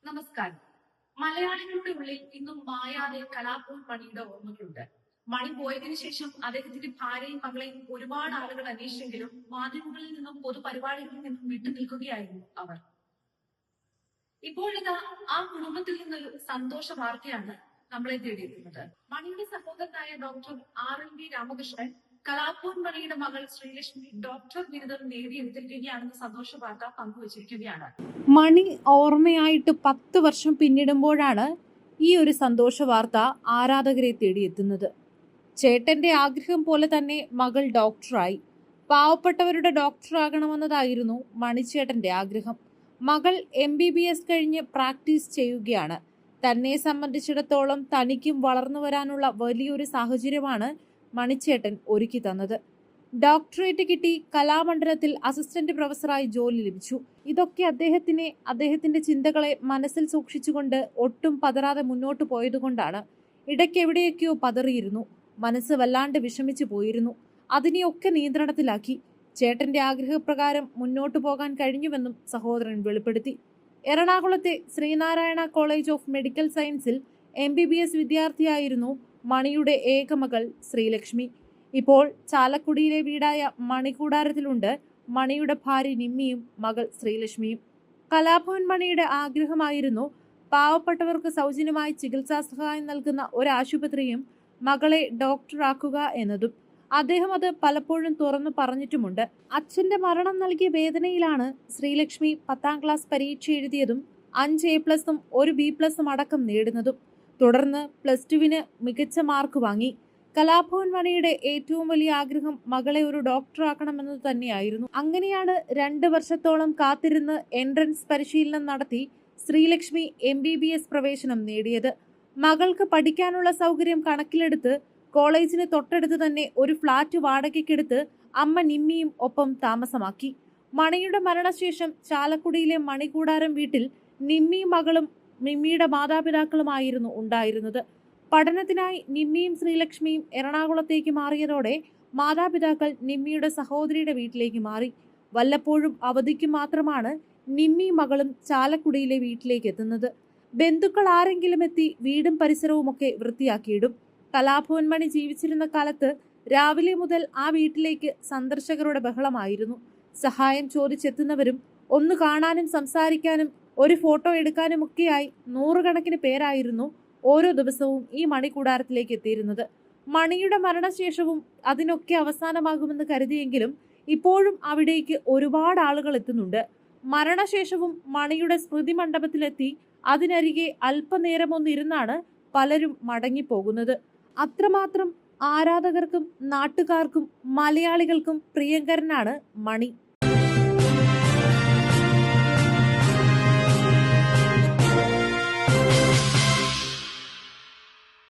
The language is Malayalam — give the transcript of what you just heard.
നമസ്കാരം. മലയാളികളുടെ ഉള്ളിൽ ഇന്നും മായാതെ കലാഭവൻ മണിയുടെ ഓർമ്മകളുണ്ട്. മണി പോയതിനു ശേഷം അദ്ദേഹത്തിന്റെ ഭാര്യയും മകളെയും ഒരുപാട് ആളുകൾ അന്വേഷിച്ചെങ്കിലും മാധ്യമങ്ങളിൽ നിന്നും പൊതുപരിപാടികളിൽ നിന്നും വിട്ടുനിൽക്കുകയായിരുന്നു അവർ. ഇപ്പോഴിതാ ആ കുടുംബത്തിൽ നിന്നൊരു സന്തോഷ വാർത്തയാണ് നമ്മളെ തേടിയെത്തുന്നത്. മണിയുടെ സഹോദരനായ ഡോക്ടർ RLV രാമകൃഷ്ണൻ കലാഭവൻ മണിയുടെ മകൾ ശ്രീലക്ഷ്മി ഡോക്ടർ ബിരുദം നേടിയെടുത്തിരിക്കുകയാണെന്ന സന്തോഷ വാർത്ത പങ്കുവച്ചിരിക്കുകയാണ്. മണി ഓർമ്മയായിട്ട് 10 വർഷം പിന്നിടുമ്പോഴാണ് ഈ ഒരു സന്തോഷ വാർത്ത ആരാധകരെ തേടിയെത്തുന്നത്. ചേട്ടന്റെ ആഗ്രഹം പോലെ തന്നെ മകൾ ഡോക്ടറായി. പാവപ്പെട്ടവരുടെ ഡോക്ടറാകണമെന്നതായിരുന്നു മണിച്ചേട്ടന്റെ ആഗ്രഹം. മകൾ MBBS കഴിഞ്ഞ് പ്രാക്ടീസ് ചെയ്യുകയാണ്. തന്നെ സംബന്ധിച്ചിടത്തോളം തനിക്കും വളർന്നു വരാനുള്ള വലിയൊരു സാഹചര്യമാണ് മണിച്ചേട്ടൻ ഒരുക്കി തന്നത്. ഡോക്ടറേറ്റ് കിട്ടി, കലാമണ്ഡലത്തിൽ അസിസ്റ്റന്റ് പ്രൊഫസറായി ജോലി ലഭിച്ചു. ഇതൊക്കെ അദ്ദേഹത്തിന്റെ ചിന്തകളെ മനസ്സിൽ സൂക്ഷിച്ചുകൊണ്ട് ഒട്ടും പതറാതെ മുന്നോട്ട് പോയതുകൊണ്ടാണ്. ഇടയ്ക്ക് എവിടെയൊക്കെയോ പതറിയിരുന്നു, മനസ്സ് വല്ലാണ്ട് വിഷമിച്ചു പോയിരുന്നു. അതിനെയൊക്കെ നിയന്ത്രണത്തിലാക്കി ചേട്ടന്റെ ആഗ്രഹപ്രകാരം മുന്നോട്ടു പോകാൻ കഴിഞ്ഞുവെന്നും സഹോദരൻ വെളിപ്പെടുത്തി. എറണാകുളത്തെ ശ്രീനാരായണ കോളേജ് ഓഫ് മെഡിക്കൽ സയൻസിൽ MBBS വിദ്യാർത്ഥിയായിരുന്നു മണിയുടെ ഏകമകൾ ശ്രീലക്ഷ്മി. ഇപ്പോൾ ചാലക്കുടിയിലെ വീടായ മണികൂടാരത്തിലുണ്ട് മണിയുടെ ഭാര്യ നിമ്മിയും മകൾ ശ്രീലക്ഷ്മിയും. കലാഭവൻ മണിയുടെ ആഗ്രഹമായിരുന്നു പാവപ്പെട്ടവർക്ക് സൗജന്യമായി ചികിത്സാ സഹായം നൽകുന്ന ഒരു ആശുപത്രിയും മകളെ ഡോക്ടറാക്കുക എന്നതും. അദ്ദേഹം അത് പലപ്പോഴും തുറന്നു പറഞ്ഞിട്ടുമുണ്ട്. അച്ഛന്റെ മരണം നൽകിയ വേദനയിലാണ് ശ്രീലക്ഷ്മി 10ാം ക്ലാസ് പരീക്ഷ എഴുതിയതും 5 A+ഉം 1 B+ അടക്കം നേടുന്നതും. തുടർന്ന് +2 മികച്ച മാർക്ക് വാങ്ങി. കലാഭവൻ മണിയുടെ ഏറ്റവും വലിയ ആഗ്രഹം മകളെ ഒരു ഡോക്ടറാക്കണമെന്നത് തന്നെയായിരുന്നു. അങ്ങനെയാണ് 2 വർഷത്തോളം കാത്തിരുന്ന് എൻട്രൻസ് പരിശീലനം നടത്തി ശ്രീലക്ഷ്മി MBBS പ്രവേശനം നേടിയത്. മകൾക്ക് പഠിക്കാനുള്ള സൗകര്യം കണക്കിലെടുത്ത് കോളേജിന് തൊട്ടടുത്ത് തന്നെ ഒരു ഫ്ളാറ്റ് വാടകയ്ക്കെടുത്ത് അമ്മ നിമ്മിയും ഒപ്പം താമസമാക്കി. മണിയുടെ മരണശേഷം ചാലക്കുടിയിലെ മണികൂടാരം വീട്ടിൽ നിമ്മിയും മകളും നിമ്മിയുടെ മാതാപിതാക്കളുമായിരുന്നു ഉണ്ടായിരുന്നത്. പഠനത്തിനായി നിമ്മിയും ശ്രീലക്ഷ്മിയും എറണാകുളത്തേക്ക് മാറിയതോടെ മാതാപിതാക്കൾ നിമ്മിയുടെ സഹോദരിയുടെ വീട്ടിലേക്ക് മാറി. വല്ലപ്പോഴും അവധിക്ക് മാത്രമാണ് നിമ്മിയും മകളും ചാലക്കുടിയിലെ വീട്ടിലേക്ക് എത്തുന്നത്. ബന്ധുക്കൾ ആരെങ്കിലും എത്തി വീടും പരിസരവുമൊക്കെ വൃത്തിയാക്കിയിടും. കലാഭവൻ മണി ജീവിച്ചിരുന്ന കാലത്ത് രാവിലെ മുതൽ ആ വീട്ടിലേക്ക് സന്ദർശകരുടെ ബഹളമായിരുന്നു. സഹായം ചോദിച്ചെത്തുന്നവരും ഒന്ന് കാണാനും സംസാരിക്കാനും ഒരു ഫോട്ടോ എടുക്കാനുമൊക്കെയായി 100 കണക്കിന് പേരായിരുന്നു ഓരോ ദിവസവും ഈ മണികൂടാരത്തിലേക്ക് എത്തിയിരുന്നത്. മണിയുടെ മരണശേഷവും അതിനൊക്കെ അവസാനമാകുമെന്ന് കരുതിയെങ്കിലും ഇപ്പോഴും അവിടേക്ക് ഒരുപാട് ആളുകൾ എത്തുന്നുണ്ട്. മരണശേഷവും മണിയുടെ സ്മൃതി മണ്ഡപത്തിലെത്തി അതിനരികെ അല്പനേരമൊന്നിരുന്നാണ് പലരും മടങ്ങിപ്പോകുന്നത്. അത്രമാത്രം ആരാധകർക്കും നാട്ടുകാർക്കും മലയാളികൾക്കും പ്രിയങ്കരനാണ് മണി.